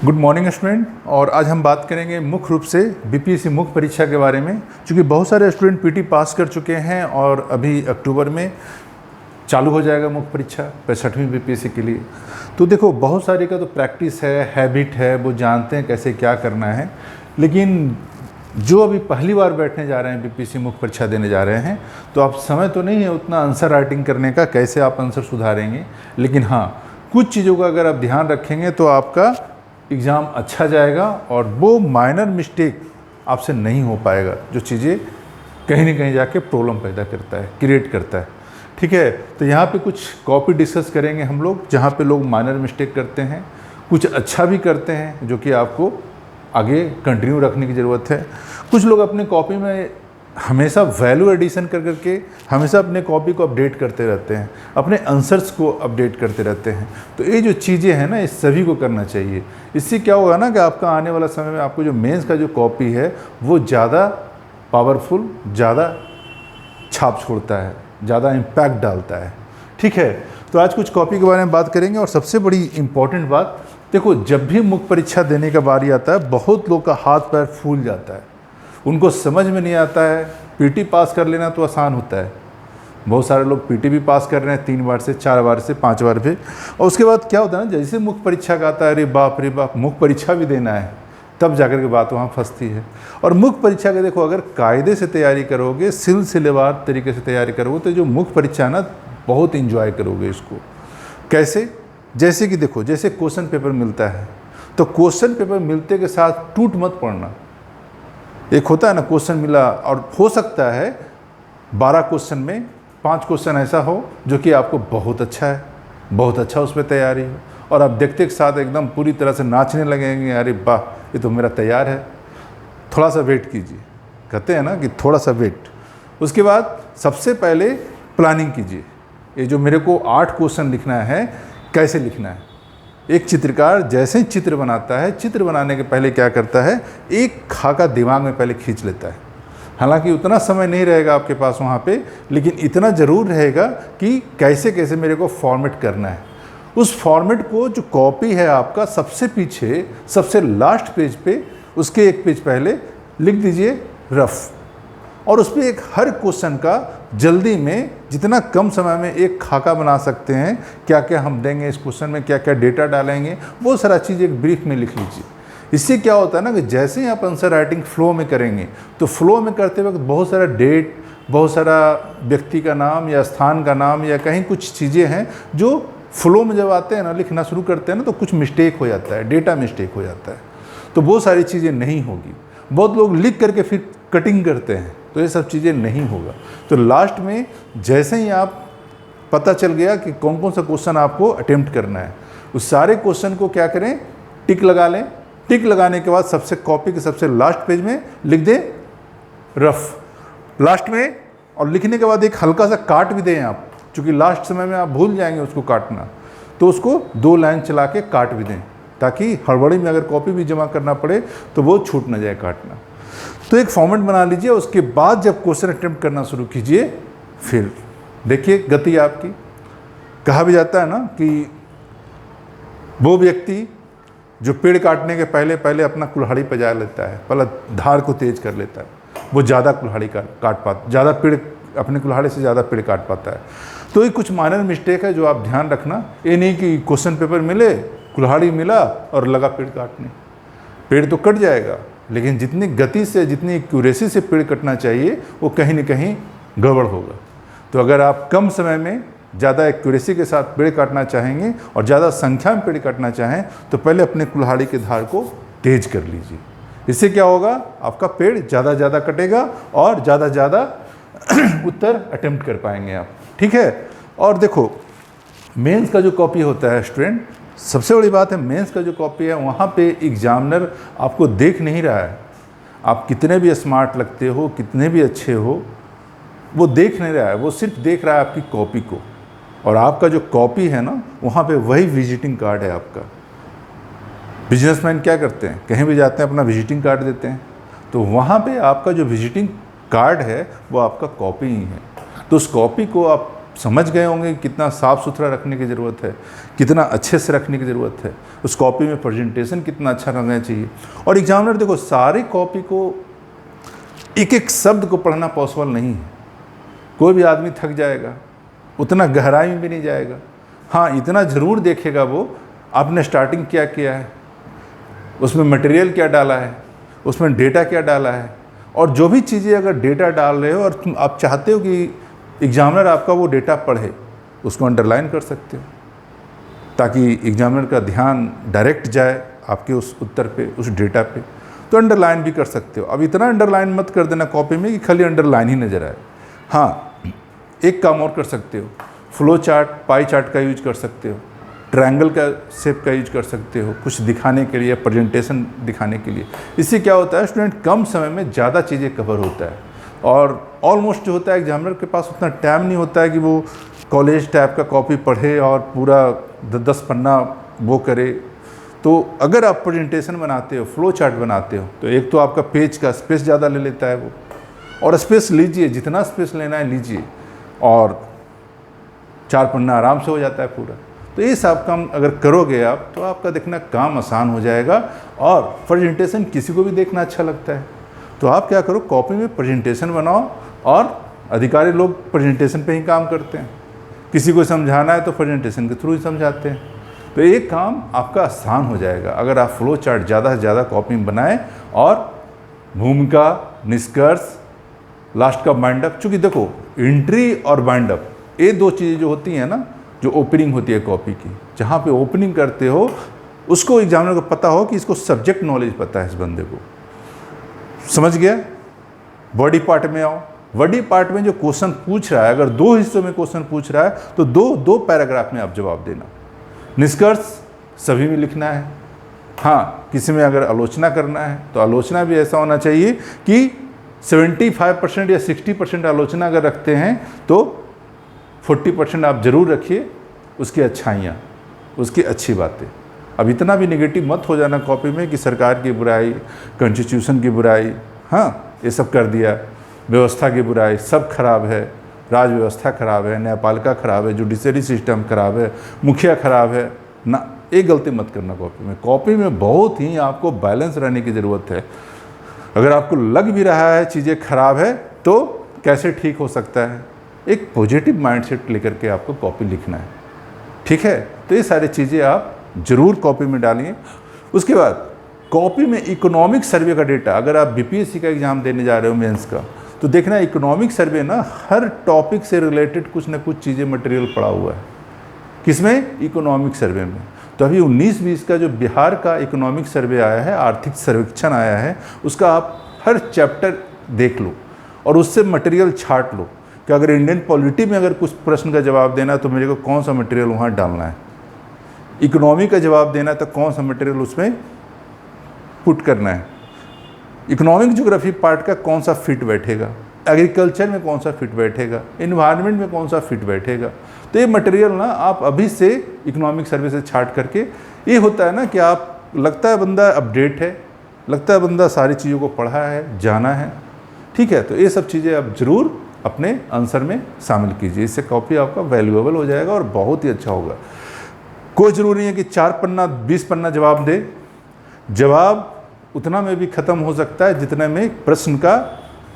Good morning student. और आज हम बात करेंगे मुख्य रूप से बीपीएससी मुख्य परीक्षा के बारे में, क्योंकि बहुत सारे स्टूडेंट पीटी पास कर चुके हैं और अभी अक्टूबर में चालू हो जाएगा मुख्य परीक्षा 65वीं बीपीएससी के लिए। तो देखो, बहुत सारे का तो प्रैक्टिस है, हैबिट है, वो जानते हैं कैसे क्या करना है। लेकिन जो अभी पहली बार बैठने जा रहे हैं, बीपीएससी मुख्य परीक्षा देने जा रहे हैं, तो आप समय तो नहीं है उतना आंसर राइटिंग करने का, कैसे आप आंसर सुधारेंगे। लेकिन हाँ, कुछ चीज़ों का अगर आप ध्यान रखेंगे तो आपका एग्ज़ाम अच्छा जाएगा और वो माइनर मिस्टेक आपसे नहीं हो पाएगा, जो चीज़ें कहीं ना कहीं जाके प्रॉब्लम पैदा करता है, क्रिएट करता है। ठीक है, तो यहाँ पे कुछ कॉपी डिस्कस करेंगे हम लोग, जहाँ पे लोग माइनर मिस्टेक करते हैं, कुछ अच्छा भी करते हैं जो कि आपको आगे कंटिन्यू रखने की ज़रूरत है। कुछ लोग अपने कॉपी में हमेशा वैल्यू एडिशन कर करके हमेशा अपने कॉपी को अपडेट करते रहते हैं, अपने आंसर्स को अपडेट करते रहते हैं। तो ये जो चीज़ें हैं ना, इस सभी को करना चाहिए। इससे क्या होगा ना कि आपका आने वाला समय में आपको जो मेंस का जो कॉपी है वो ज़्यादा पावरफुल, ज़्यादा छाप छोड़ता है, ज़्यादा इम्पैक्ट डालता है। ठीक है, तो आज कुछ कॉपी के बारे में बात करेंगे। और सबसे बड़ी इम्पॉर्टेंट बात, देखो, जब भी मुख्य परीक्षा देने का बारी आता है, बहुत लोग का हाथ पैर फूल जाता है, उनको समझ में नहीं आता है। पीटी पास कर लेना तो आसान होता है, बहुत सारे लोग पीटी भी पास कर रहे हैं 3 बार से, 4 बार से, 5 बार भी। और उसके बाद क्या होता है ना, जैसे मुख्य परीक्षा का आता है, अरे बाप रे बाप, मुख्य परीक्षा भी देना है, तब जाकर के बात वहाँ फंसती है। और मुख्य परीक्षा के देखो, अगर कायदे से तैयारी करोगे, सिलसिलेवार तरीके से तैयारी करोगे, तो जो मुख्य परीक्षा है ना, बहुत इंजॉय करोगे इसको। कैसे? जैसे कि देखो, जैसे क्वेश्चन पेपर मिलता है, तो क्वेश्चन पेपर मिलते के साथ टूट मत पड़ना। एक होता है ना, क्वेश्चन मिला और हो सकता है 12 क्वेश्चन में 5 क्वेश्चन ऐसा हो जो कि आपको बहुत अच्छा है, बहुत अच्छा उसमें तैयारी हो, और आप देखते के साथ एकदम पूरी तरह से नाचने लगेंगे, अरे वाह, ये तो मेरा तैयार है। थोड़ा सा वेट कीजिए, कहते हैं ना कि थोड़ा सा वेट। उसके बाद सबसे पहले प्लानिंग कीजिए। ये जो मेरे को 8 क्वेश्चन लिखना है, कैसे लिखना है। एक चित्रकार जैसे ही चित्र बनाता है, चित्र बनाने के पहले क्या करता है, एक खाका दिमाग में पहले खींच लेता है। हालांकि उतना समय नहीं रहेगा आपके पास वहाँ पे, लेकिन इतना ज़रूर रहेगा कि कैसे कैसे मेरे को फॉर्मेट करना है। उस फॉर्मेट को, जो कॉपी है आपका, सबसे पीछे सबसे लास्ट पेज पे, उसके एक पेज पहले लिख दीजिए रफ। और उस पर एक हर क्वेश्चन का जल्दी में, जितना कम समय में एक खाका बना सकते हैं, क्या क्या हम देंगे इस क्वेश्चन में, क्या क्या डेटा डालेंगे, वो सारा चीज़ एक ब्रीफ में लिख लीजिए। इससे क्या होता है ना कि जैसे ही आप आंसर राइटिंग फ्लो में करेंगे, तो फ्लो में करते वक्त बहुत सारा डेट, बहुत सारा व्यक्ति का नाम या स्थान का नाम या कहीं कुछ चीज़ें हैं जो फ्लो में जब आते हैं ना, लिखना शुरू करते हैं ना, तो कुछ मिस्टेक हो जाता है, डेटा मिस्टेक हो जाता है। तो वो सारी चीज़ें नहीं होगी। बहुत लोग लिख करके फिर कटिंग करते हैं, तो ये सब चीज़ें नहीं होगा। तो लास्ट में जैसे ही आप पता चल गया कि कौन कौन सा क्वेश्चन आपको अटेम्प्ट करना है, उस सारे क्वेश्चन को क्या करें, टिक लगा लें। टिक लगाने के बाद सबसे कॉपी के सबसे लास्ट पेज में लिख दें रफ लास्ट में। और लिखने के बाद एक हल्का सा काट भी दें आप, क्योंकि लास्ट समय में आप भूल जाएंगे उसको काटना, तो उसको 2 लाइन चला के काट भी दें, ताकि हड़बड़ी में अगर कॉपी भी जमा करना पड़े तो वो छूट ना जाए काटना। तो एक फॉर्मेट बना लीजिए। उसके बाद जब क्वेश्चन अटेम्प्ट करना शुरू कीजिए, फिर देखिए गति आपकी। कहा भी जाता है ना कि वो व्यक्ति जो पेड़ काटने के पहले पहले अपना कुल्हाड़ी बजा लेता है, पहले धार को तेज कर लेता है, वो ज़्यादा कुल्हाड़ी काट पाता, ज़्यादा पेड़, अपने कुल्हाड़ी से ज़्यादा पेड़ काट पाता है। तो ये कुछ माइनर मिस्टेक है जो आप ध्यान रखना। ये नहीं कि क्वेश्चन पेपर मिले, कुल्हाड़ी मिला और लगा पेड़ काटने, पेड़ तो कट जाएगा, लेकिन जितनी गति से, जितनी एक्यूरेसी से पेड़ कटना चाहिए, वो कहीं न कहीं गड़बड़ होगा। तो अगर आप कम समय में ज़्यादा एक्यूरेसी के साथ पेड़ काटना चाहेंगे और ज़्यादा संख्या में पेड़ काटना चाहें, तो पहले अपने कुल्हाड़ी के धार को तेज कर लीजिए। इससे क्या होगा, आपका पेड़ ज़्यादा कटेगा और ज़्यादा उत्तर अटेम्प्ट कर पाएंगे आप। ठीक है। और देखो, मेंस का जो कॉपी होता है स्टूडेंट, सबसे बड़ी बात है, मेंस का जो कॉपी है, वहाँ पे एग्जामिनर आपको देख नहीं रहा है। आप कितने भी स्मार्ट लगते हो, कितने भी अच्छे हो, वो देख नहीं रहा है, वो सिर्फ देख रहा है आपकी कॉपी को। और आपका जो कॉपी है ना, वहाँ पे वही विजिटिंग कार्ड है आपका। बिजनेसमैन क्या करते हैं, कहीं भी जाते हैं अपना विजिटिंग कार्ड देते हैं, तो वहाँ पे आपका जो विजिटिंग कार्ड है वो आपका कॉपी ही है। तो उस कॉपी को आप समझ गए होंगे कितना साफ़ सुथरा रखने की ज़रूरत है, कितना अच्छे से रखने की ज़रूरत है, उस कॉपी में प्रेजेंटेशन कितना अच्छा रहना चाहिए। और एग्जामिनर देखो सारी कॉपी को एक एक शब्द को पढ़ना पॉसिबल नहीं है, कोई भी आदमी थक जाएगा, उतना गहराई में भी नहीं जाएगा। हाँ, इतना ज़रूर देखेगा वो आपने स्टार्टिंग क्या किया है, उसमें मटेरियल क्या डाला है, उसमें डेटा क्या डाला है, और जो भी चीज़ें अगर डेटा डाल रहे हो और आप चाहते हो कि एग्जामिनर आपका वो डेटा पढ़े, उसको अंडरलाइन कर सकते हो ताकि एग्जामिनर का ध्यान डायरेक्ट जाए आपके उस उत्तर पे, उस डेटा पे। तो अंडरलाइन भी कर सकते हो। अब इतना अंडरलाइन मत कर देना कॉपी में कि खाली अंडरलाइन ही नज़र आए। हाँ, एक काम और कर सकते हो, फ्लो चार्ट, पाई चार्ट का यूज कर सकते हो, ट्रायंगल का शेप का यूज कर सकते हो कुछ दिखाने के लिए, प्रेजेंटेशन दिखाने के लिए। इससे क्या होता है, स्टूडेंट कम समय में ज़्यादा चीज़ें कवर होता है। और ऑलमोस्ट जो होता है एग्जामिनर के पास उतना टाइम नहीं होता है कि वो कॉलेज टाइप का कॉपी पढ़े और पूरा 10 पन्ना वो करे। तो अगर आप प्रेजेंटेशन बनाते हो, फ्लो चार्ट बनाते हो, तो एक तो आपका पेज का स्पेस ज़्यादा ले लेता है वो, और स्पेस लीजिए, जितना स्पेस लेना है लीजिए, और 4 पन्ना आराम से हो जाता है पूरा। तो ये सब काम अगर करोगे आप तो आपका देखना काम आसान हो जाएगा, और प्रेजेंटेशन किसी को भी देखना अच्छा लगता है। तो आप क्या करो, कॉपी में प्रेजेंटेशन बनाओ, और अधिकारी लोग प्रेजेंटेशन पे ही काम करते हैं, किसी को समझाना है तो प्रेजेंटेशन के थ्रू ही समझाते हैं। तो एक काम आपका आसान हो जाएगा अगर आप फ्लो चार्ट ज़्यादा से ज़्यादा कॉपी में बनाएं, और भूमिका, निष्कर्ष, लास्ट का बाइंड अप। चूँकि देखो एंट्री और बाइंड अप ये दो चीज़ें जो होती हैं ना, जो ओपनिंग होती है कॉपी की, जहाँ पे ओपनिंग करते हो उसको एग्जामिनर को पता हो कि इसको सब्जेक्ट नॉलेज पता है इस बंदे को, समझ गया। बॉडी पार्ट में आओ, बॉडी पार्ट में जो क्वेश्चन पूछ रहा है, अगर 2 हिस्सों में क्वेश्चन पूछ रहा है तो दो पैराग्राफ में आप जवाब देना। निष्कर्ष सभी में लिखना है। हाँ, किसी में अगर आलोचना करना है तो आलोचना भी ऐसा होना चाहिए कि 75% या 60% आलोचना अगर रखते हैं तो 40% आप जरूर रखिए उसकी अच्छाइयाँ, उसकी अच्छी बातें। अब इतना भी नेगेटिव मत हो जाना कॉपी में कि सरकार की बुराई, कॉन्स्टिट्यूशन की बुराई, हाँ ये सब कर दिया, व्यवस्था की बुराई, सब खराब है, राज व्यवस्था खराब है, न्यायपालिका खराब है, जुडिशरी सिस्टम खराब है, मुखिया खराब है ना। एक गलती मत करना कॉपी में। कॉपी में बहुत ही आपको बैलेंस रहने की ज़रूरत है। अगर आपको लग भी रहा है चीज़ें खराब है तो कैसे ठीक हो सकता है, एक पॉजिटिव माइंडसेट लेकर के आपको कॉपी लिखना है, ठीक है। तो ये सारी चीज़ें आप ज़रूर कॉपी में डालिए। उसके बाद कॉपी में इकोनॉमिक सर्वे का डेटा, अगर आप बीपीएससी का एग्ज़ाम देने जा रहे हो मेंस का, तो देखना इकोनॉमिक सर्वे ना हर टॉपिक से रिलेटेड कुछ ना कुछ चीज़ें मटेरियल पड़ा हुआ है। किसमें? इकोनॉमिक सर्वे में। तो अभी 19-20 का जो बिहार का इकोनॉमिक सर्वे आया है, आर्थिक सर्वेक्षण आया है, उसका आप हर चैप्टर देख लो और उससे मटेरियल छाट लो कि अगर इंडियन पॉलिटी में अगर कुछ प्रश्न का जवाब देना है तो मेरे को कौन सा मटेरियल वहाँ डालना है, इकोनॉमी का जवाब देना है तो कौन सा मटेरियल उसमें पुट करना है, इकोनॉमिक ज्योग्राफी पार्ट का कौन सा फिट बैठेगा, एग्रीकल्चर में कौन सा फिट बैठेगा, इन्वायरमेंट में कौन सा फिट बैठेगा। तो ये मटेरियल ना आप अभी से इकोनॉमिक सर्वे से छाट करके, ये होता है ना कि आप लगता है बंदा अपडेट है, लगता है बंदा सारी चीज़ों को पढ़ा है, जाना है, ठीक है। तो ये सब चीज़ें आप ज़रूर अपने आंसर में शामिल कीजिए, इससे कॉपी आपका वैल्यूएबल हो जाएगा और बहुत ही अच्छा होगा। कोई ज़रूरी नहीं है कि 4 पन्ना 20 पन्ना जवाब दे, जवाब उतना में भी ख़त्म हो सकता है जितने में प्रश्न का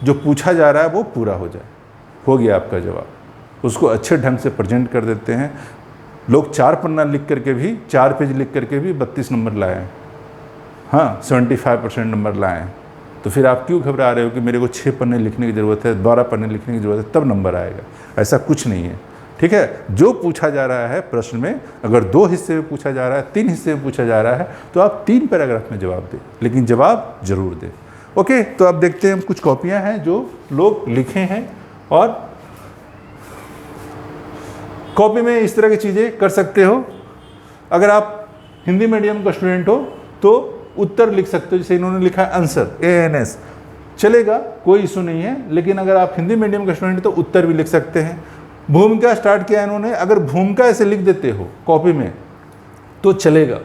जो पूछा जा रहा है वो पूरा हो जाए। हो गया आपका जवाब, उसको अच्छे ढंग से प्रेजेंट कर देते हैं लोग। 4 पन्ना लिख करके भी, 4 पेज लिख करके भी 32 नंबर लाए हैं, हाँ 75% नंबर लाए हैं। तो फिर आप क्यों घबरा रहे हो कि मेरे को 6 पन्ने लिखने की ज़रूरत है, 12 पन्ने लिखने की ज़रूरत है तब नंबर आएगा? ऐसा कुछ नहीं है, ठीक है। जो पूछा जा रहा है प्रश्न में, अगर 2 हिस्से में पूछा जा रहा है, 3 हिस्से में पूछा जा रहा है, तो आप 3 पैराग्राफ में जवाब दें, लेकिन जवाब जरूर दें। ओके, तो आप देखते हैं कुछ कॉपियां हैं जो लोग लिखे हैं, और कॉपी में इस तरह की चीज़ें कर सकते हो। अगर आप हिंदी मीडियम का स्टूडेंट हो तो उत्तर लिख सकते हो, जैसे इन्होंने लिखा है आंसर ANS, चलेगा, कोई इशू नहीं है। लेकिन अगर आप हिंदी मीडियम का स्टूडेंट तो उत्तर भी लिख सकते हैं। भूमिका स्टार्ट किया इन्होंने, अगर भूमिका ऐसे लिख देते हो कॉपी में तो चलेगा।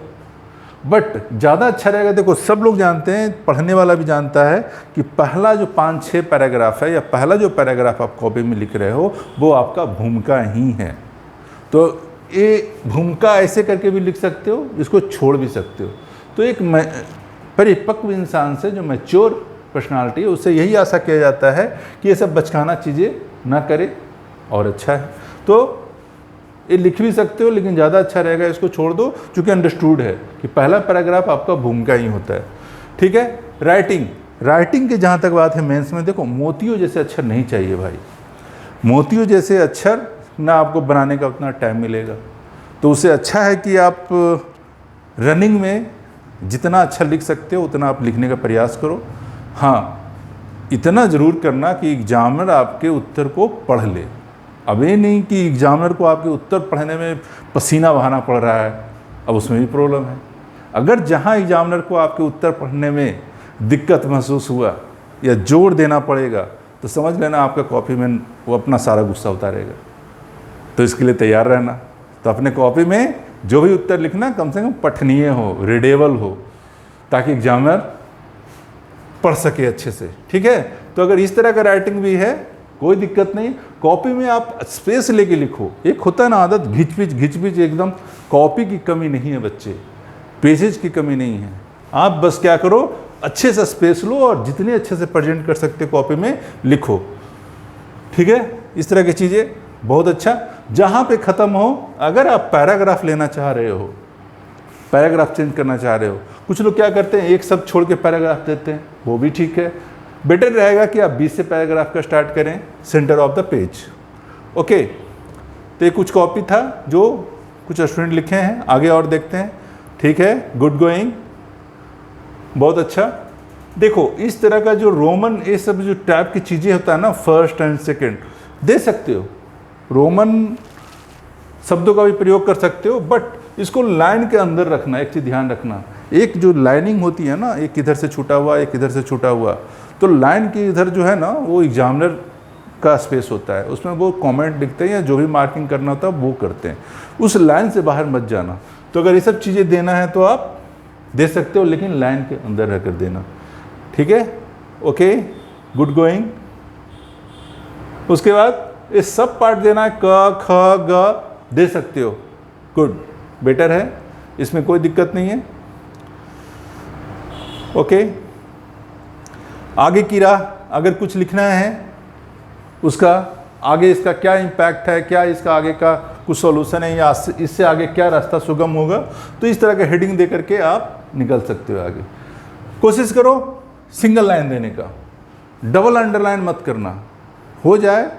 बट ज़्यादा अच्छा रहेगा, देखो सब लोग जानते हैं, पढ़ने वाला भी जानता है कि पहला जो 5-6 पैराग्राफ है या पहला जो पैराग्राफ आप कॉपी में लिख रहे हो वो आपका भूमिका ही है। तो ये भूमिका ऐसे करके भी लिख सकते हो, इसको छोड़ भी सकते हो। तो एक परिपक्व इंसान से, जो मैच्योर पर्सनालिटी है, उससे यही आशा किया जाता है कि ये सब बचकाना चीज़ें ना करे और अच्छा है। तो ये लिख भी सकते हो, लेकिन ज़्यादा अच्छा रहेगा इसको छोड़ दो, चूँकि अंडरस्टूड है कि पहला पैराग्राफ आपका भूमिका ही होता है। ठीक है। राइटिंग की जहाँ तक बात है मेंस में, देखो मोतियों जैसे अक्षर नहीं चाहिए भाई। मोतियों जैसे अक्षर ना आपको बनाने का उतना टाइम मिलेगा। तो उससे अच्छा है कि आप रनिंग में जितना अच्छा लिख सकते हो उतना आप लिखने का प्रयास करो। हाँ, इतना ज़रूर करना कि एग्जामिनर आपके उत्तर को पढ़ ले। अब ये नहीं कि एग्जामिनर को आपके उत्तर पढ़ने में पसीना बहाना पड़ रहा है, अब उसमें भी प्रॉब्लम है। अगर जहाँ एग्जामिनर को आपके उत्तर पढ़ने में दिक्कत महसूस हुआ या जोर देना पड़ेगा, तो समझ लेना आपका कॉपी में वो अपना सारा गुस्सा उतारेगा। तो इसके लिए तैयार रहना। तो अपने कॉपी में जो भी उत्तर लिखना कम से कम पठनीय हो, रीडेबल हो, ताकि एग्जामिनर पढ़ सके अच्छे से। ठीक है। तो अगर इस तरह का राइटिंग भी है, कोई दिक्कत नहीं। कॉपी में आप स्पेस लेके लिखो। एक होता है ना आदत, घिच-पिच एकदम। कॉपी की कमी नहीं है बच्चे, पेजेज की कमी नहीं है। आप बस क्या करो, अच्छे से स्पेस लो और जितने अच्छे से प्रेजेंट कर सकते कॉपी में लिखो। ठीक है। इस तरह की चीज़ें बहुत अच्छा। जहाँ पे ख़त्म हो, अगर आप पैराग्राफ लेना चाह रहे हो, पैराग्राफ चेंज करना चाह रहे हो, कुछ लोग क्या करते हैं एक शब्द छोड़ के पैराग्राफ देते हैं, वो भी ठीक है। बेटर रहेगा कि आप 20 से पैराग्राफ का स्टार्ट करें, centre of the page. Okay. तो ये कुछ कॉपी था जो कुछ स्टूडेंट लिखे हैं, आगे और देखते हैं। ठीक है। गुड गोइंग, बहुत अच्छा। देखो इस तरह का जो रोमन, ये सब जो टाइप की चीज़ें होता है ना, फर्स्ट एंड सेकेंड दे सकते हो, रोमन शब्दों का भी प्रयोग कर सकते हो, बट इसको लाइन के अंदर रखना। एक चीज़ ध्यान रखना, एक जो लाइनिंग होती है ना, एक इधर से छूटा हुआ, एक इधर से छूटा हुआ, तो लाइन के इधर जो है ना, वो एग्जामिनर का स्पेस होता है, उसमें वो कमेंट लिखते हैं या जो भी मार्किंग करना होता है वो करते हैं। उस लाइन से बाहर मत जाना। तो अगर ये सब चीज़ें देना है तो आप दे सकते हो, लेकिन लाइन के अंदर रहकर देना। ठीक है। ओके। Good going. उसके बाद ये सब पार्ट देना है, क ख ग दे सकते हो, गुड, बेटर है, इसमें कोई दिक्कत नहीं है। ओके। आगे की राह, अगर कुछ लिखना है उसका आगे इसका क्या इम्पैक्ट है, क्या इसका आगे का कुछ सॉल्यूशन है, या इससे आगे क्या रास्ता सुगम होगा, तो इस तरह का हेडिंग दे करके आप निकल सकते हो आगे। कोशिश करो सिंगल लाइन देने का, डबल अंडरलाइन मत करना। हो जाए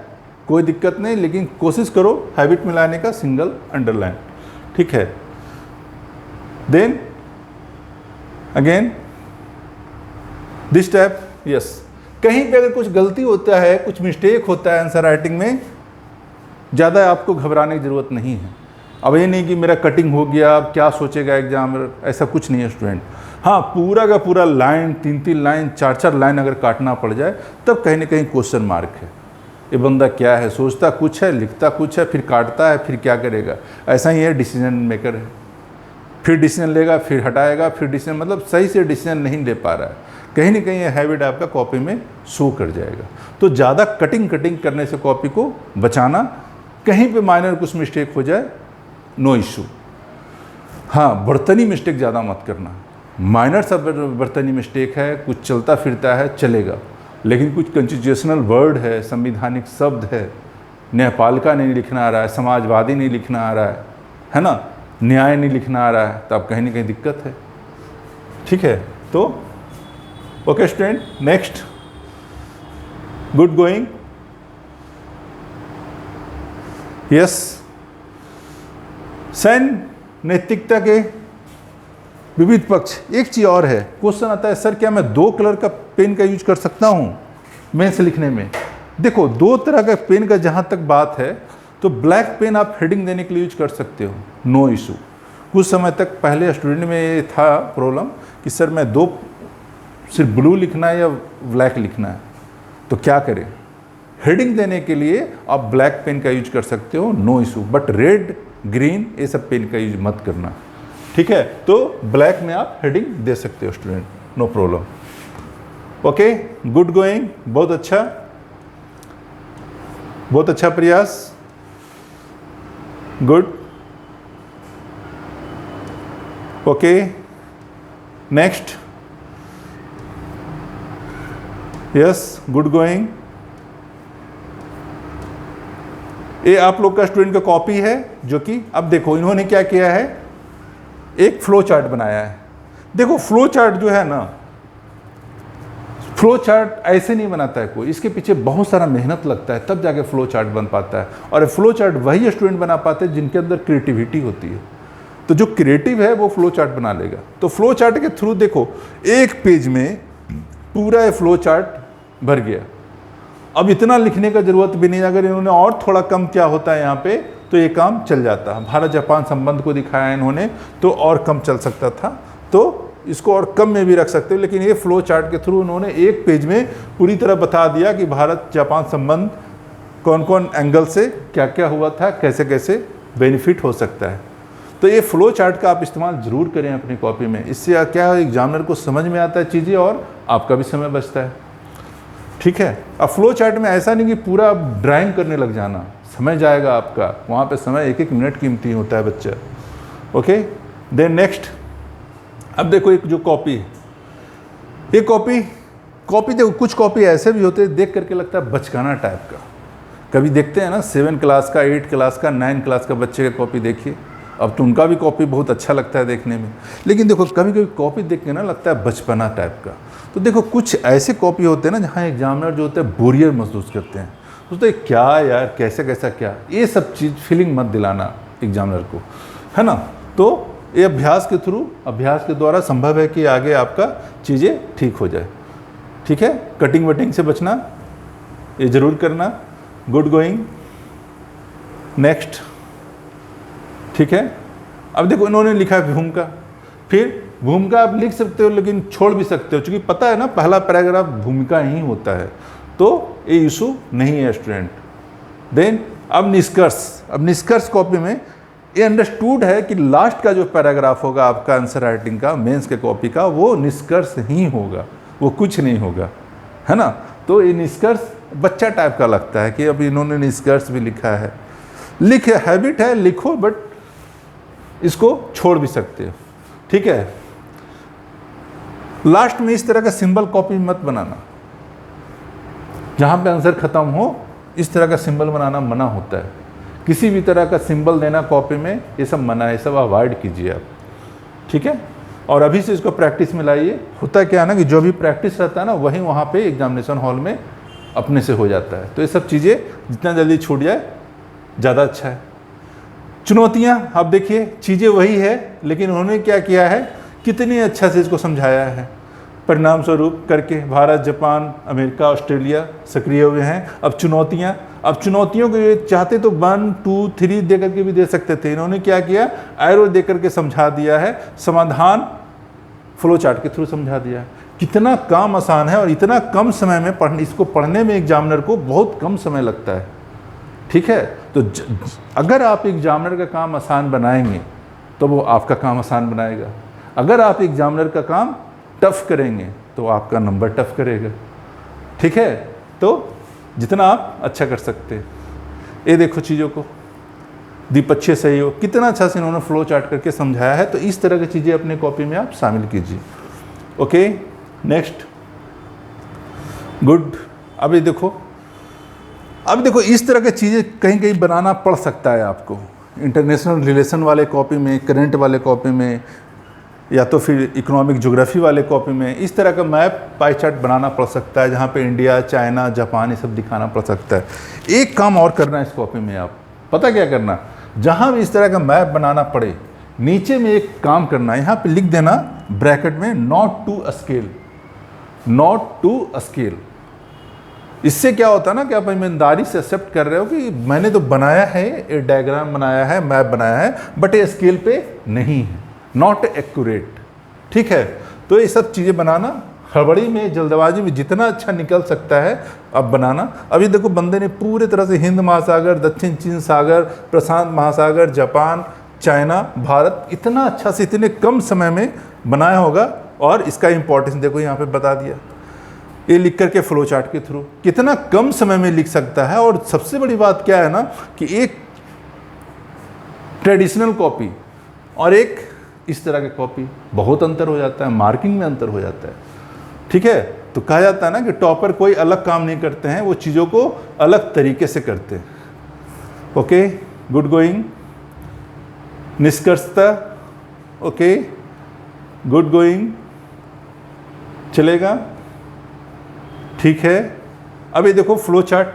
कोई दिक्कत नहीं, लेकिन कोशिश करो हैबिट में लाने का सिंगल अंडरलाइन। ठीक है। Then again this type, yes. कहीं पे अगर कुछ गलती होता है, कुछ मिस्टेक होता है आंसर राइटिंग में, ज़्यादा आपको घबराने की ज़रूरत नहीं है। अब ये नहीं कि मेरा कटिंग हो गया, अब क्या सोचेगा एग्जामिनर, ऐसा कुछ नहीं है स्टूडेंट। हाँ, पूरा का पूरा लाइन, 3-3 लाइन, 4-4 लाइन अगर काटना पड़ जाए, तब कहीं ना कहीं क्वेश्चन मार्क है। ये बंदा क्या है, सोचता कुछ है, लिखता कुछ है, फिर काटता है, फिर क्या करेगा। ऐसा ही है, डिसीजन मेकर है, फिर डिसीजन लेगा, फिर हटाएगा, फिर डिसीजन, मतलब सही से डिसीजन नहीं ले पा रहा है। कहीं ना कहीं ये हैबिट आपका कॉपी में शो कर जाएगा। तो ज़्यादा कटिंग करने से कॉपी को बचाना। कहीं पे माइनर कुछ मिस्टेक हो जाए, नो इशू। हाँ, बर्तनी मिस्टेक ज़्यादा मत करना। माइनर सब बर्तनी मिस्टेक है, कुछ चलता फिरता है, चलेगा, लेकिन कुछ कंस्टिट्यूशनल वर्ड है, संवैधानिक शब्द है, न्यायपालिका नहीं लिखना आ रहा है, समाजवादी नहीं लिखना आ रहा है ना, न्याय नहीं लिखना आ रहा है, तो अब कहीं ना कहीं दिक्कत है। ठीक है। तो okay student, next, good going, yes. सैन्य नैतिकता के विविध पक्ष। एक चीज़ और है, क्वेश्चन आता है सर क्या मैं 2 कलर का पेन का यूज कर सकता हूँ मेंस लिखने में। देखो 2 तरह का पेन का जहाँ तक बात है, तो ब्लैक पेन आप हेडिंग देने के लिए यूज कर सकते हो, नो इशू। कुछ समय तक पहले स्टूडेंट में ये था प्रॉब्लम कि सर मैं 2 सिर्फ ब्लू लिखना है या ब्लैक लिखना है, तो क्या करें। हेडिंग देने के लिए आप ब्लैक पेन का यूज कर सकते हो, no issue, but red, green ये सब पेन का यूज मत करना। ठीक है, तो ब्लैक में आप हेडिंग दे सकते हो student, no problem. Okay, good going, बहुत अच्छा प्रयास, good. Okay, next, yes, good going. ये आप लोग का स्टूडेंट का कॉपी है, जो कि अब देखो इन्होंने क्या किया है, एक फ्लो चार्ट बनाया है। देखो फ्लो चार्ट जो है ना, फ्लो चार्ट ऐसे नहीं बनाता है कोई, इसके पीछे बहुत सारा मेहनत लगता है, तब जाके फ्लो चार्ट बन पाता है। और फ्लो चार्ट वही स्टूडेंट बना पाते हैं जिनके अंदर क्रिएटिविटी होती है। तो जो क्रिएटिव है वो फ्लो चार्ट बना लेगा। तो फ्लो चार्ट के थ्रू देखो एक पेज में पूरा फ्लो चार्ट भर गया। अब इतना लिखने का जरूरत भी नहीं, अगर इन्होंने और थोड़ा कम क्या होता है यहाँ पे, तो ये काम चल जाता है। भारत जापान संबंध को दिखाया इन्होंने, तो और कम चल सकता था, तो इसको और कम में भी रख सकते हो। लेकिन ये फ्लो चार्ट के थ्रू उन्होंने एक पेज में पूरी तरह बता दिया कि भारत जापान संबंध कौन कौन एंगल से क्या क्या हुआ था, कैसे कैसे बेनिफिट हो सकता है। तो ये फ्लो चार्ट का आप इस्तेमाल जरूर करें अपनी कॉपी में। इससे क्या है, एग्जामिनर को समझ में आता है चीज़ें और आपका भी समय बचता है। ठीक है, अब फ्लो चार्ट में ऐसा नहीं कि पूरा ड्राइंग करने लग जाना, समय जाएगा आपका, वहाँ पे समय एक एक मिनट कीमती होता है बच्चा। ओके, देन नेक्स्ट, अब देखो एक जो कॉपी है, ये कॉपी देखो, कुछ कॉपी ऐसे भी होते हैं देख करके लगता है बचकाना टाइप का। कभी देखते हैं ना 7 क्लास का, 8 क्लास का, 9 क्लास का बच्चे का कॉपी देखिए, अब तो उनका भी कॉपी बहुत अच्छा लगता है देखने में। लेकिन देखो कभी कभी कॉपी देख के ना लगता है बचपना टाइप का। तो देखो कुछ ऐसे कॉपी होते हैं ना जहाँ एग्जामिनर जो होते हैं बोरियर महसूस करते हैं, सोचते हैं क्या यार कैसे कैसा क्या, ये सब चीज़ फीलिंग मत दिलाना एग्जामिनर को, है ना। तो ये अभ्यास के थ्रू, अभ्यास के द्वारा संभव है कि आगे आपका चीज़ें ठीक हो जाए। ठीक है, कटिंग वटिंग से बचना, ये जरूर करना। Good going, next. ठीक है, अब देखो इन्होंने लिखा है भूमिका, फिर भूमिका आप लिख सकते हो लेकिन छोड़ भी सकते हो, क्योंकि पता है ना पहला पैराग्राफ भूमिका ही होता है, तो ये इशू नहीं है स्टूडेंट। देन अब निष्कर्ष कॉपी में ये अंडरस्टूड है कि लास्ट का जो पैराग्राफ होगा आपका आंसर राइटिंग का, मेंस के कॉपी का, वो निष्कर्ष ही होगा, वो कुछ नहीं होगा, है ना। तो ये निष्कर्ष बच्चा टाइप का लगता है कि अब इन्होंने निष्कर्ष भी लिखा है, हैबिट है लिखो, बट इसको छोड़ भी सकते हो। ठीक है, लास्ट में इस तरह का सिंबल कॉपी मत बनाना, जहां पे आंसर खत्म हो इस तरह का सिंबल बनाना मना होता है। किसी भी तरह का सिंबल देना कॉपी में, ये सब मना है, ये सब अवॉइड कीजिए आप। ठीक है, और अभी से इसको प्रैक्टिस में लाइए। होता क्या है ना कि जो भी प्रैक्टिस रहता है ना वहीं वहाँ पे एग्जामिनेशन हॉल में अपने से हो जाता है। तो ये सब चीज़ें जितना जल्दी छूट जाए ज़्यादा अच्छा है। चुनौतियाँ, आप देखिए चीज़ें वही है, लेकिन उन्होंने क्या किया है, कितनी अच्छा से इसको समझाया है। परिणाम स्वरूप करके भारत, जापान, अमेरिका, ऑस्ट्रेलिया सक्रिय हुए हैं। अब चुनौतियों को ये चाहते तो 1, 2, 3 दे करके भी दे सकते थे, इन्होंने क्या किया, एरो दे करके समझा दिया है, समाधान फ्लो चार्ट के थ्रू समझा दिया है। कितना काम आसान है और इतना कम समय में इसको पढ़ने में एग्जामिनर को बहुत कम समय लगता है। ठीक है, तो अगर आप एग्जामिनर का काम आसान बनाएंगे तो वो आपका काम आसान बनाएगा। अगर आप एग्जामिनर का काम टफ करेंगे तो आपका नंबर टफ करेगा। ठीक है, तो जितना आप अच्छा कर सकते हैं। ये देखो चीज़ों को, द्विपक्षीय सहयोग कितना अच्छा से इन्होंने फ्लो चार्ट करके समझाया है। तो इस तरह की चीज़ें अपने कॉपी में आप शामिल कीजिए। Okay, next, good. अब देखो इस तरह की चीज़ें कहीं कहीं बनाना पड़ सकता है आपको, इंटरनेशनल रिलेशन वाले कॉपी में, करंट वाले कॉपी में, या तो फिर इकोनॉमिक ज्योग्राफी वाले कॉपी में इस तरह का मैप पाई चार्ट बनाना पड़ सकता है, जहाँ पे इंडिया, चाइना, जापान ये सब दिखाना पड़ सकता है। एक काम और करना है इस कॉपी में, आप पता क्या करना, जहाँ भी इस तरह का मैप बनाना पड़े नीचे में एक काम करना, यहाँ पे लिख देना ब्रैकेट में नॉट टू स्केल। इससे क्या होता है ना कि आप ईमानदारी से एक्सेप्ट कर रहे हो कि मैंने तो बनाया है, एक डायग्राम बनाया है, मैप बनाया है, बट ये स्केल पे नहीं है, नॉट एक्यूरेट। ठीक है, तो ये सब चीज़ें बनाना हड़बड़ी में, जल्दबाजी में जितना अच्छा निकल सकता है अब बनाना। अभी देखो बंदे ने पूरे तरह से हिंद महासागर, दक्षिण चीन सागर, प्रशांत महासागर, जापान, चाइना, भारत इतना अच्छा से इतने कम समय में बनाया होगा। और इसका इंपॉर्टेंस देखो यहाँ पे बता दिया, ये लिख करके फ्लो चार्ट के थ्रू कितना कम समय में लिख सकता है। और सबसे बड़ी बात क्या है ना कि एक ट्रेडिशनल कॉपी और एक इस तरह की कॉपी बहुत अंतर हो जाता है, मार्किंग में अंतर हो जाता है। ठीक है, तो कहा जाता है ना कि टॉपर कोई अलग काम नहीं करते हैं, वो चीज़ों को अलग तरीके से करते हैं। ओके, गुड गोइंग, निष्कर्षतः ओके, गुड गोइंग, चलेगा, ठीक है। अब ये देखो फ्लो चार्ट,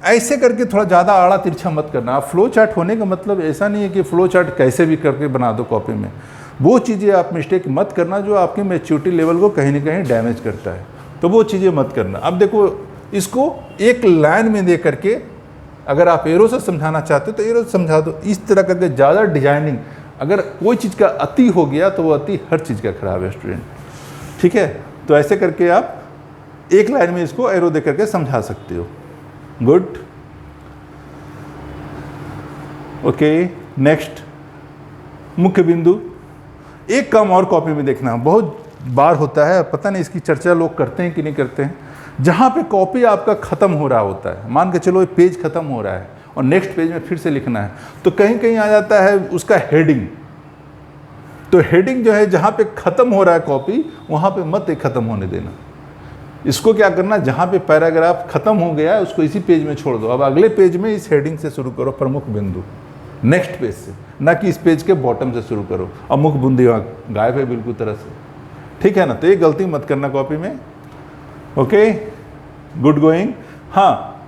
ऐसे करके थोड़ा ज़्यादा आड़ा तिरछा मत करना। आप फ्लो चार्ट होने का मतलब ऐसा नहीं है कि फ्लो चार्ट कैसे भी करके बना दो कॉपी में। वो चीज़ें आप मिस्टेक मत करना जो आपके मैच्योरिटी लेवल को कहीं ना कहीं डैमेज करता है, तो वो चीज़ें मत करना। अब देखो इसको एक लाइन में दे करके अगर आप एरो से समझाना चाहते हो तो एरो से समझा दो। इस तरह करके ज़्यादा डिजाइनिंग, अगर कोई चीज़ का अति हो गया तो वो अति हर चीज़ का खराब है स्टूडेंट। ठीक है, तो ऐसे करके आप एक लाइन में इसको एरो दे करके समझा सकते हो। Good, okay. नेक्स्ट, मुख्य बिंदु। एक काम और कॉपी में देखना, बहुत बार होता है, पता नहीं इसकी चर्चा लोग करते हैं कि नहीं करते हैं। जहाँ पे कॉपी आपका ख़त्म हो रहा होता है, मान के चलो ये पेज ख़त्म हो रहा है और नेक्स्ट पेज में फिर से लिखना है, तो कहीं कहीं आ जाता है उसका हेडिंग। तो हेडिंग जो है जहाँ पे ख़त्म हो रहा है कॉपी, वहाँ पे मत ख़त्म होने देना। इसको क्या करना, जहाँ पे पैराग्राफ ख़त्म हो गया है उसको इसी पेज में छोड़ दो। अब अगले पेज में इस हेडिंग से शुरू करो, प्रमुख बिंदु, नेक्स्ट पेज से, ना कि इस पेज के बॉटम से शुरू करो। अब मुख्य बिंदु वहाँ गायब है बिल्कुल तरह से। ठीक है ना, तो ये गलती मत करना कॉपी में। Okay, good going. हाँ,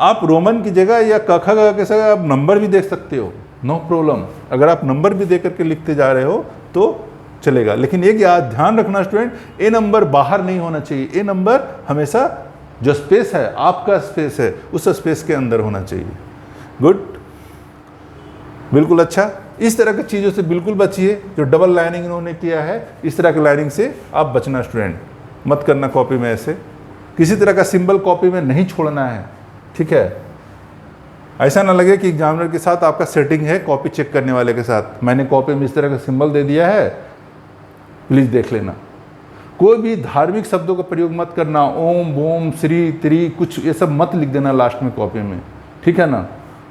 आप रोमन की जगह या कखा के जगह आप नंबर भी देख सकते हो, नो प्रॉब्लम। अगर आप नंबर भी दे करके लिखते जा रहे हो तो चलेगा, लेकिन एक याद ध्यान रखना स्टूडेंट, ए नंबर बाहर नहीं होना चाहिए। ए नंबर हमेशा जो स्पेस है, आपका स्पेस है, उस स्पेस के अंदर होना चाहिए। गुड, बिल्कुल अच्छा। इस तरह की चीज़ों से बिल्कुल बचिए। जो डबल लाइनिंग इन्होंने किया है, इस तरह की लाइनिंग से आप बचना स्टूडेंट, मत करना कॉपी में ऐसे। किसी तरह का सिंबल कॉपी में नहीं छोड़ना है। ठीक है, ऐसा ना लगे कि एग्जामिनर के साथ आपका सेटिंग है कॉपी चेक करने वाले के साथ, मैंने कॉपी में इस तरह का सिंबल दे दिया है, प्लीज़ देख लेना। कोई भी धार्मिक शब्दों का प्रयोग मत करना, ओम बोम श्री त्री कुछ ये सब मत लिख देना लास्ट में कॉपी में। ठीक है ना,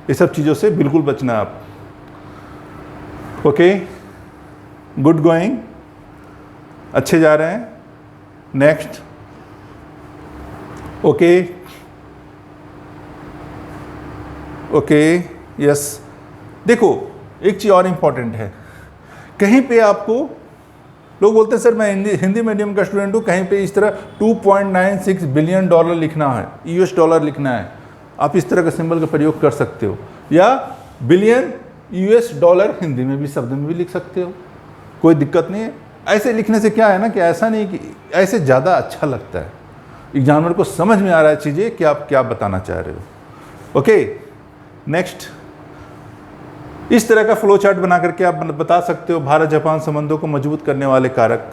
ये सब चीज़ों से बिल्कुल बचना आप। ओके, गुड गोइंग, अच्छे जा रहे हैं। Next, okay okay, yes. देखो एक चीज़ और इम्पॉर्टेंट है, कहीं पे आपको लोग बोलते हैं सर मैं हिंदी मीडियम का स्टूडेंट हूँ, कहीं पे इस तरह 2.96 बिलियन डॉलर लिखना है, यूएस डॉलर लिखना है, आप इस तरह का सिंबल का प्रयोग कर सकते हो, या बिलियन यूएस डॉलर हिंदी में भी शब्द में भी लिख सकते हो, कोई दिक्कत नहीं है। ऐसे लिखने से क्या है ना कि ऐसा नहीं कि ऐसे ज़्यादा अच्छा लगता है, एग्जामिनर को समझ में आ रहा है चीज़ें कि आप क्या बताना चाह रहे हो। ओके, नेक्स्ट, इस तरह का फ्लो चार्ट बना करके आप बता सकते हो भारत जापान संबंधों को मजबूत करने वाले कारक।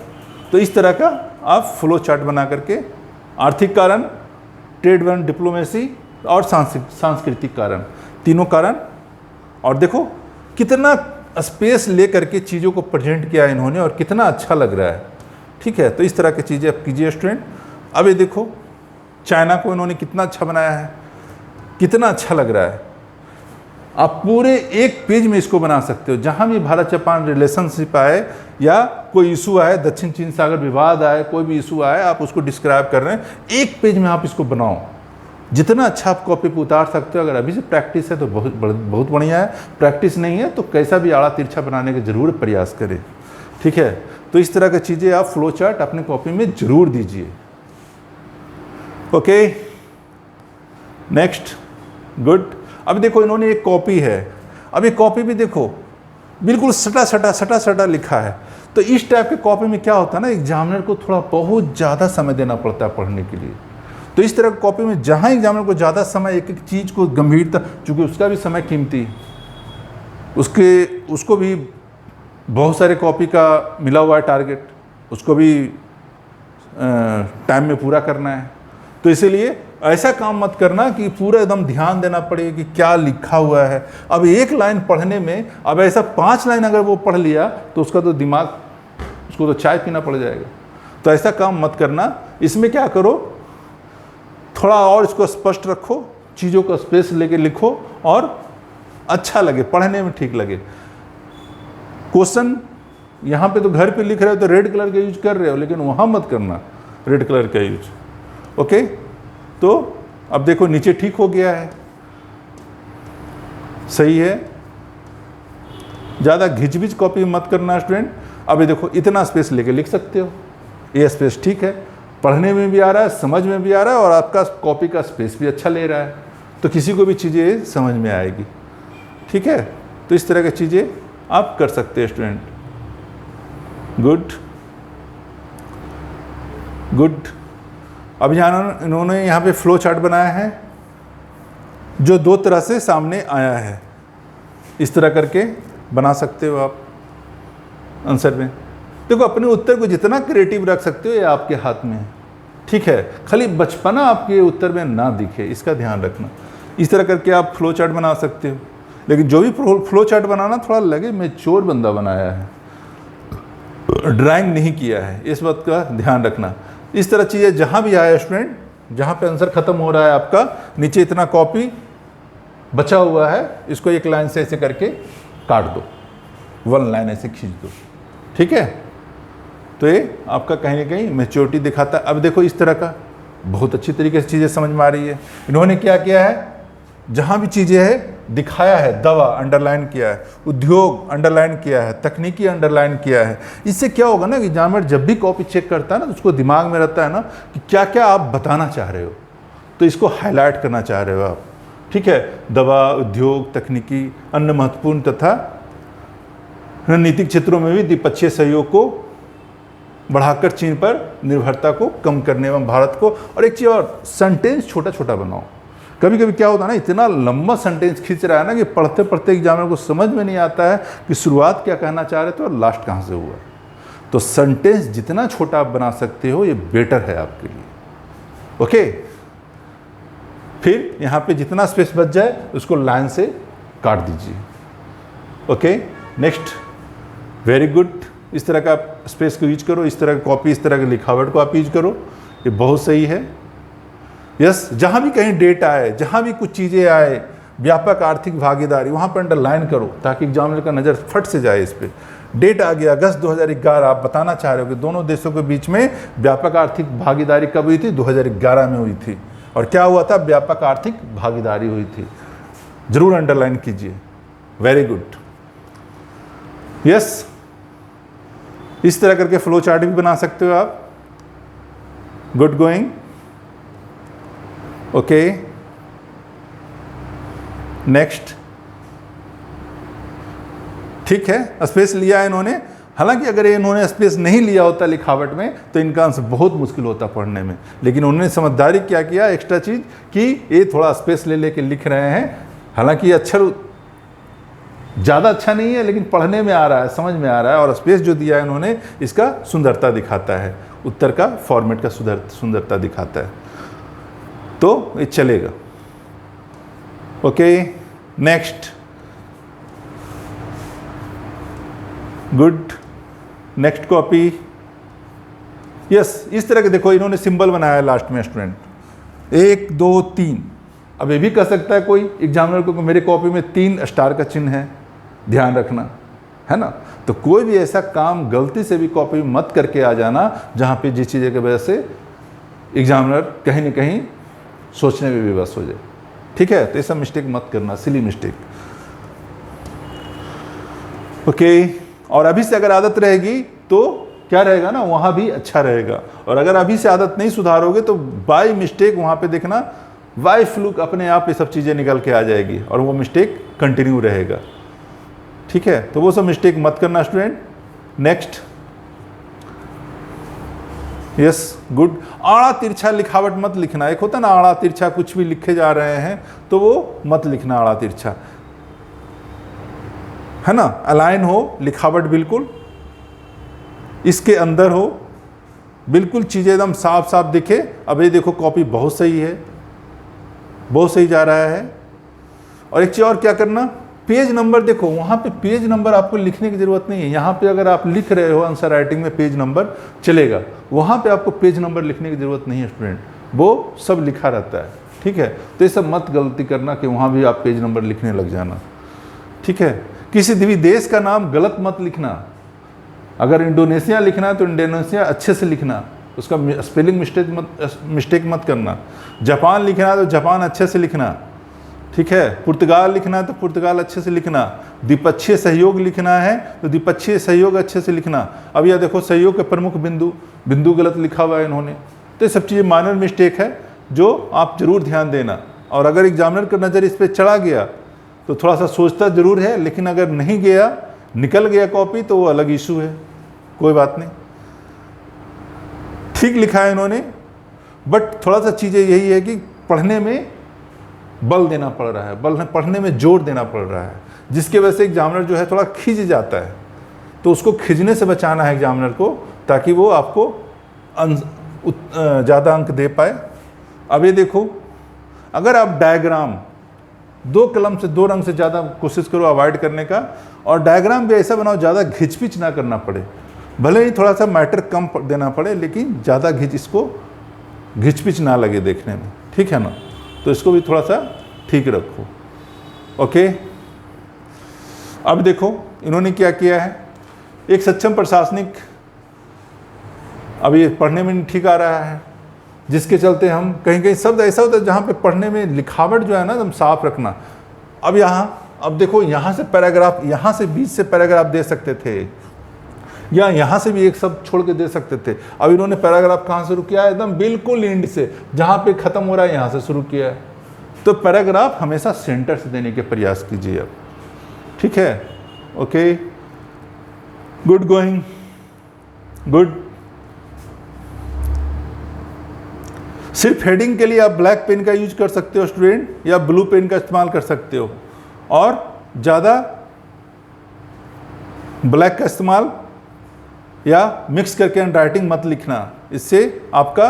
तो इस तरह का आप फ्लो चार्ट बना करके आर्थिक कारण, ट्रेड एंड डिप्लोमेसी और सांस्कृतिक कारण, तीनों कारण। और देखो कितना स्पेस ले करके चीज़ों को प्रेजेंट किया इन्होंने और कितना अच्छा लग रहा है। ठीक है, तो इस तरह की चीज़ें आप कीजिए स्टूडेंट। अब ये देखो चाइना को इन्होंने कितना अच्छा बनाया है, कितना अच्छा लग रहा है। आप पूरे एक पेज में इसको बना सकते हो, जहाँ भी भारत जापान रिलेशनशिप आए या कोई इशू आए, दक्षिण चीन सागर विवाद आए, कोई भी इशू आए, आप उसको डिस्क्राइब कर रहे हैं, एक पेज में आप इसको बनाओ। जितना अच्छा आप कॉपी पर उतार सकते हो। अगर अभी से प्रैक्टिस है तो बहुत बढ़िया है, प्रैक्टिस नहीं है तो कैसा भी आड़ा तिरछा बनाने का जरूर प्रयास करें। ठीक है, तो इस तरह की चीज़ें आप फ्लो चार्ट अपने कॉपी में जरूर दीजिए। Okay, next, good. अब देखो इन्होंने एक कॉपी है, अब ये कॉपी भी देखो बिल्कुल सटा सटा लिखा है। तो इस टाइप के कॉपी में क्या होता है ना, एग्जामिनर को थोड़ा बहुत ज़्यादा समय देना पड़ता है पढ़ने के लिए। तो इस तरह की कॉपी में जहाँ एग्जामिनर को ज़्यादा समय एक एक चीज़ को गंभीरता, चूँकि उसका भी समय कीमती, उसको भी बहुत सारे कॉपी का मिला हुआ है टारगेट, उसको भी टाइम में पूरा करना है। तो इसीलिए ऐसा काम मत करना कि पूरा एकदम ध्यान देना पड़े कि क्या लिखा हुआ है। अब एक लाइन पढ़ने में अब ऐसा 5 लाइन अगर वो पढ़ लिया तो उसका तो दिमाग, उसको तो चाय पीना पड़ जाएगा। तो ऐसा काम मत करना। इसमें क्या करो, थोड़ा और इसको स्पष्ट रखो, चीज़ों का स्पेस लेके लिखो और अच्छा लगे, पढ़ने में ठीक लगे। क्वेश्चन यहाँ पे तो घर पे लिख रहे हो तो रेड कलर का यूज कर रहे हो, लेकिन वहाँ मत करना रेड कलर का यूज। ओके, तो अब देखो नीचे ठीक हो गया है, सही है। ज़्यादा घिच-पिच कॉपी मत करना स्टूडेंट। अब ये देखो इतना स्पेस लेके लिख सकते हो, ये स्पेस ठीक है, पढ़ने में भी आ रहा है, समझ में भी आ रहा है और आपका कॉपी का स्पेस भी अच्छा ले रहा है, तो किसी को भी चीज़ें समझ में आएगी। ठीक है, तो इस तरह की चीज़ें आप कर सकते हैं स्टूडेंट। Good good. अब यहाँ इन्होंने यहाँ पे फ्लो चार्ट बनाया है जो 2 तरह से सामने आया है। इस तरह करके बना सकते हो आप आंसर में। देखो अपने उत्तर को जितना क्रिएटिव रख सकते हो ये आपके हाथ में है। ठीक है, खाली बचपना आपके उत्तर में ना दिखे, इसका ध्यान रखना। इस तरह करके आप फ्लो चार्ट बना सकते हो, लेकिन जो भी फ्लो चार्ट बनाना थोड़ा लगे मैच्योर बंदा बनाया है, ड्राइंग नहीं किया है, इस बात का ध्यान रखना। इस तरह चीज़ें जहाँ भी आए स्टूडेंट, जहाँ पे आंसर ख़त्म हो रहा है आपका, नीचे इतना कॉपी बचा हुआ है, इसको एक लाइन से ऐसे करके काट दो, 1 लाइन ऐसे खींच दो। ठीक है, तो ये आपका कहीं ना कहीं मैच्योरिटी दिखाता है। अब देखो इस तरह का बहुत अच्छी तरीके से चीज़ें समझ में आ रही है। इन्होंने क्या किया है, जहाँ भी चीज़ें है दिखाया है, दवा अंडरलाइन किया है, उद्योग अंडरलाइन किया है, तकनीकी अंडरलाइन किया है। इससे क्या होगा ना कि एग्जामिनर जब भी कॉपी चेक करता है ना तो उसको दिमाग में रहता है ना कि क्या क्या आप बताना चाह रहे हो, तो इसको हाईलाइट करना चाह रहे हो आप। ठीक है, दवा, उद्योग, तकनीकी, अन्य महत्वपूर्ण तथा रणनीतिक क्षेत्रों में भी द्विपक्षीय सहयोग को बढ़ाकर चीन पर निर्भरता को कम करने एवं भारत को। और एक चीज़ और, सेंटेंस छोटा छोटा बनाओ। कभी कभी क्या होता है ना, इतना लंबा सेंटेंस खींच रहा है ना कि पढ़ते पढ़ते एग्जामिनर को समझ में नहीं आता है कि शुरुआत क्या कहना चाह रहे थे और लास्ट कहाँ से हुआ। तो सेंटेंस जितना छोटा आप बना सकते हो ये बेटर है आपके लिए। ओके, फिर यहाँ पे जितना स्पेस बच जाए उसको लाइन से काट दीजिए। Okay, next, very good. इस तरह का स्पेस को यूज करो, इस तरह की कॉपी, इस तरह के लिखावट को आप यूज करो, ये बहुत सही है। यस, जहाँ भी कहीं डेट आए, जहाँ भी कुछ चीज़ें आए, व्यापक आर्थिक भागीदारी, वहाँ पर अंडरलाइन करो ताकि एग्जामिनर का नज़र फट से जाए इस पर। डेट आ गया अगस्त 2011, आप बताना चाह रहे हो कि दोनों देशों के बीच में व्यापक आर्थिक भागीदारी कब हुई थी, 2011 में हुई थी। और क्या हुआ था, व्यापक आर्थिक भागीदारी हुई थी। जरूर अंडरलाइन कीजिए, वेरी गुड। यस, इस तरह करके फ्लो चार्ट भी बना सकते हो आप। Good going. Okay, next. ठीक है, स्पेस लिया है इन्होंने। हालांकि अगर इन्होंने स्पेस नहीं लिया होता लिखावट में तो इनका आंसर बहुत मुश्किल होता पढ़ने में, लेकिन उन्होंने समझदारी क्या किया, एक्स्ट्रा चीज कि ये थोड़ा स्पेस ले लेके लिख रहे हैं। हालांकि अक्षर ज़्यादा अच्छा नहीं है लेकिन पढ़ने में आ रहा है, समझ में आ रहा है, और स्पेस जो दिया है इन्होंने इसका सुंदरता दिखाता है, उत्तर का फॉर्मेट का सुंदरता दिखाता है, तो ये चलेगा। Okay, next. Good, next copy. Yes, इस तरह के देखो इन्होंने सिंबल बनाया लास्ट में स्टूडेंट, 1 2 3। अब ये भी कह सकता है कोई एग्जामिनर को मेरे कॉपी में 3 स्टार का चिन्ह है, ध्यान रखना है ना। तो कोई भी ऐसा काम गलती से भी कॉपी में मत करके आ जाना जहाँ पे जिस चीज़ की वजह से एग्जामिनर कहीं ना कहीं सोचने में विवश हो जाए। ठीक है, तो ऐसा मिस्टेक मत करना, सिली मिस्टेक। ओके, और अभी से अगर आदत रहेगी तो क्या रहेगा ना, वहाँ भी अच्छा रहेगा। और अगर अभी से आदत नहीं सुधारोगे तो बाय मिस्टेक वहाँ पे देखना, बाय फ्लूक अपने आप ये सब चीज़ें निकल के आ जाएगी और वो मिस्टेक कंटिन्यू रहेगा। ठीक है, तो वो सब मिस्टेक मत करना स्टूडेंट। नेक्स्ट। Yes, good. आड़ा तिरछा लिखावट मत लिखना। एक होता है ना आड़ा तिरछा, कुछ भी लिखे जा रहे हैं तो वो मत लिखना आड़ा तिरछा, है ना। अलाइन हो लिखावट, बिल्कुल इसके अंदर हो, बिल्कुल चीज़ें एकदम साफ साफ दिखे। अब ये देखो कॉपी बहुत सही है, बहुत सही जा रहा है। और एक चीज़ और क्या करना, पेज नंबर देखो, वहाँ पे पेज नंबर आपको लिखने की ज़रूरत नहीं है। यहाँ पे अगर आप लिख रहे हो आंसर राइटिंग में पेज नंबर चलेगा, वहाँ पे आपको पेज नंबर लिखने की ज़रूरत नहीं है स्टूडेंट, वो सब लिखा रहता है। ठीक है, तो ये सब मत गलती करना कि वहाँ भी आप पेज नंबर लिखने लग जाना। ठीक है, किसी भी देश का नाम गलत मत लिखना। अगर इंडोनेशिया लिखना है तो इंडोनेशिया अच्छे से लिखना, उसका स्पेलिंग मिस्टेक मत करना। जापान लिखना है तो जापान अच्छे से लिखना। ठीक है, पुर्तगाल लिखना है तो पुर्तगाल अच्छे से लिखना। द्विपक्षीय सहयोग लिखना है तो द्विपक्षीय सहयोग अच्छे से लिखना। अब यह देखो, सहयोग के प्रमुख बिंदु गलत लिखा हुआ है इन्होंने। तो ये सब चीज़ें माइनर मिस्टेक है जो आप जरूर ध्यान देना। और अगर एग्जामिनर का नज़र इस पर चढ़ा गया तो थोड़ा सा सोचता जरूर है, लेकिन अगर नहीं गया, निकल गया कॉपी, तो वो अलग इशू है, कोई बात नहीं। ठीक लिखा है इन्होंने, बट थोड़ा सा चीज़ें यही है कि पढ़ने में बल देना पड़ रहा है, पढ़ने में जोर देना पड़ रहा है, जिसकी वजह से एग्जामिनर जो है थोड़ा खिंच जाता है। तो उसको खिंचने से बचाना है एग्जामिनर को, ताकि वो आपको ज़्यादा अंक दे पाए। अब ये देखो, अगर आप डायग्राम 2 कलम से 2 रंग से ज़्यादा कोशिश करो अवॉइड करने का, और डायग्राम भी ऐसा बनाओ ज़्यादा घिचपिच ना करना पड़े। भले ही थोड़ा सा मैटर कम देना पड़े, लेकिन ज़्यादा घिचपिच ना लगे देखने में। ठीक है ना, तो इसको भी थोड़ा सा ठीक रखो। ओके, अब देखो इन्होंने क्या किया है, एक सक्षम प्रशासनिक, अब ये पढ़ने में ठीक आ रहा है, जिसके चलते हम कहीं शब्द ऐसा होता है जहाँ पे पढ़ने में लिखावट जो है ना एकदम साफ रखना। अब अब देखो, यहाँ से पैराग्राफ, यहाँ से बीच से पैराग्राफ दे सकते थे, या यहाँ से भी एक शब्द छोड़ के दे सकते थे। अब इन्होंने पैराग्राफ कहाँ शुरू किया है, एकदम बिल्कुल एंड से, जहाँ पे खत्म हो रहा है यहाँ से शुरू किया है। तो पैराग्राफ हमेशा सेंटर से देने के प्रयास कीजिए अब। ठीक है, ओके, गुड गोइंग, गुड। सिर्फ हेडिंग के लिए आप ब्लैक पेन का यूज कर सकते हो स्टूडेंट, या ब्लू पेन का इस्तेमाल कर सकते हो, और ज़्यादा ब्लैक का इस्तेमाल या मिक्स करके हैंडराइटिंग मत लिखना, इससे आपका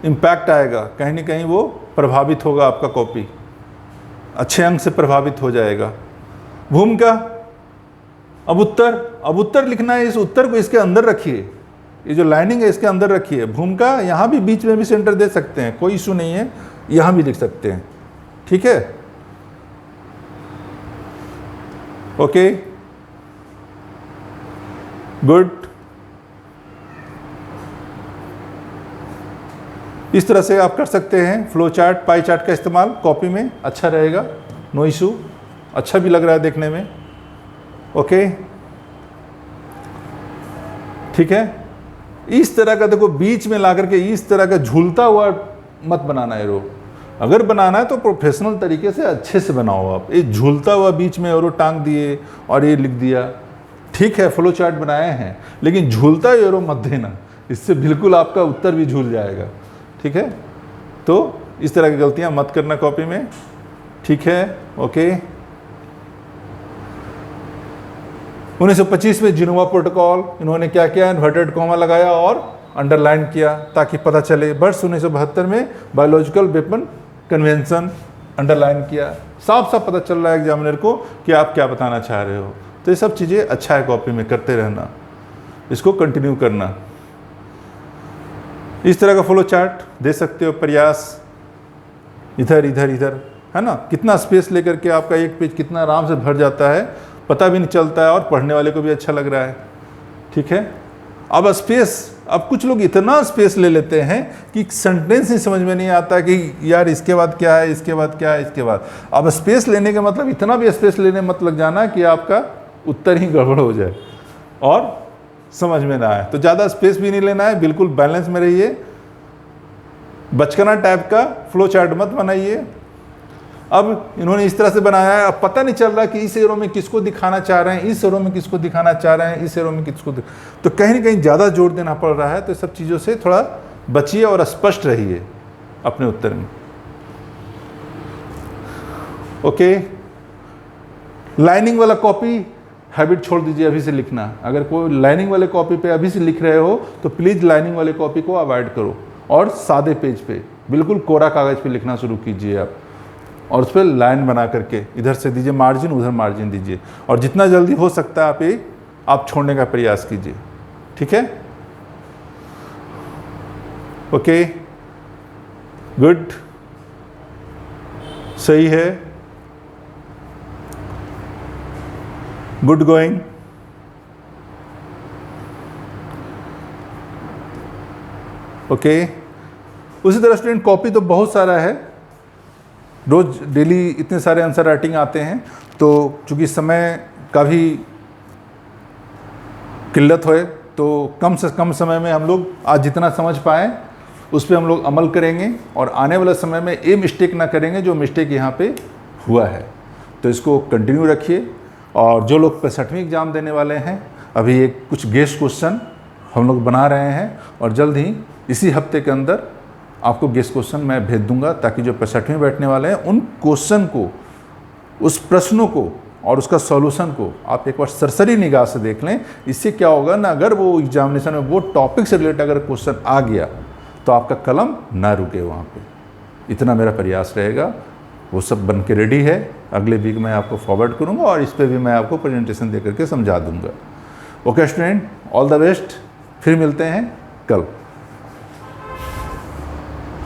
इम्पैक्ट आएगा, कहीं ना कहीं वो प्रभावित होगा, आपका कॉपी अच्छे अंक से प्रभावित हो जाएगा। भूमिका, अब उत्तर लिखना है, इस उत्तर को इसके अंदर रखिए, ये जो लाइनिंग है इसके अंदर रखिए। भूमिका यहाँ भी बीच में भी सेंटर दे सकते हैं, कोई इशू नहीं है, यहाँ भी लिख सकते हैं। ठीक है, ओके, गुड। इस तरह से आप कर सकते हैं फ्लो चार्ट, पाई चार्ट का इस्तेमाल कॉपी में, अच्छा रहेगा, नो इशू, अच्छा भी लग रहा है देखने में। ओके, ठीक है। इस तरह का देखो, बीच में ला करके इस तरह का झूलता हुआ मत बनाना एरो। अगर बनाना है तो प्रोफेशनल तरीके से अच्छे से बनाओ आप। ये झूलता हुआ बीच में एरो टांग दिए और ये लिख दिया, ठीक है, फ्लो चार्ट बनाए हैं, लेकिन झूलता एरो मत देना, इससे बिल्कुल आपका उत्तर भी झूल जाएगा। ठीक है, तो इस तरह की गलतियां मत करना कॉपी में। ठीक है, ओके। 1925 में जिनेवा प्रोटोकॉल, इन्होंने क्या किया, इन्वर्टेड कॉमा लगाया और अंडरलाइन किया ताकि पता चले। वर्ष 1972 में बायोलॉजिकल वेपन कन्वेंशन, अंडरलाइन किया, साफ साफ पता चल रहा है एग्जामिनर को कि आप क्या बताना चाह रहे हो। तो ये सब चीज़ें अच्छा है कॉपी में करते रहना, इसको कंटिन्यू करना। इस तरह का फ्लो चार्ट दे सकते हो, प्रयास इधर इधर इधर, है ना, कितना स्पेस लेकर के आपका एक पेज कितना आराम से भर जाता है, पता भी नहीं चलता है और पढ़ने वाले को भी अच्छा लग रहा है। ठीक है, अब स्पेस, अब कुछ लोग इतना स्पेस ले लेते हैं कि सेंटेंस ही समझ में नहीं आता कि यार इसके बाद क्या है, इसके बाद क्या है, इसके बाद। अब स्पेस लेने का मतलब इतना भी स्पेस लेने मत लग जाना कि आपका उत्तर ही गड़बड़ हो जाए और समझ में ना आए। तो ज़्यादा स्पेस भी नहीं लेना है, बिल्कुल बैलेंस में रहिए, बचकाना टाइप का फ्लो चार्ट मत बनाइए। अब इन्होंने इस तरह से बनाया है, अब पता नहीं चल रहा कि इस एरो में किसको दिखाना चाह रहे हैं, इस एरो में किसको दिखाना चाह रहे हैं, इस एरो में किसको तो कहीं ना कहीं ज़्यादा जोर देना पड़ रहा है। तो सब चीज़ों से थोड़ा बचिए और स्पष्ट रहिए अपने उत्तर में। ओके, लाइनिंग वाला कॉपी हैबिट छोड़ दीजिए अभी से लिखना। अगर कोई लाइनिंग वाले कॉपी पे अभी से लिख रहे हो तो प्लीज़ लाइनिंग वाले कॉपी को अवॉइड करो और सादे पेज पे बिल्कुल कोरा कागज़ पे लिखना शुरू कीजिए आप, और उस पर लाइन बना करके इधर से दीजिए मार्जिन, उधर मार्जिन दीजिए, और जितना जल्दी हो सकता है आप छोड़ने का प्रयास कीजिए। ठीक है, ओके, गुड, सही है, गुड गोइंग। ओके, उसी तरह स्टूडेंट कॉपी तो बहुत सारा है, रोज़ डेली इतने सारे आंसर राइटिंग आते हैं, तो चूँकि समय का भी किल्लत है तो कम से कम समय में हम लोग आज जितना समझ पाएँ उस पर हम लोग अमल करेंगे, और आने वाले समय में ये मिस्टेक ना करेंगे जो मिस्टेक यहाँ पे हुआ है। तो इसको कंटिन्यू रखिए, और जो लोग 65वीं एग्ज़ाम देने वाले हैं, अभी एक कुछ गेस्ट क्वेश्चन हम लोग बना रहे हैं, और जल्द ही इसी हफ्ते के अंदर आपको गेस्ट क्वेश्चन मैं भेज दूंगा, ताकि जो 65वीं बैठने वाले हैं उन क्वेश्चन को, उस प्रश्नों को और उसका सॉल्यूशन को आप एक बार सरसरी निगाह से देख लें। इससे क्या होगा ना, अगर वो एग्जामिनेशन में वो टॉपिक से रिलेटेड अगर क्वेश्चन आ गया तो आपका कलम ना रुके वहाँ पे। इतना मेरा प्रयास रहेगा। वो सब बन के रेडी है, अगले वीक मैं आपको फॉरवर्ड करूँगा, और इस पर भी मैं आपको प्रेजेंटेशन दे करके समझा दूँगा। Okay student, all the best, फिर मिलते हैं कल।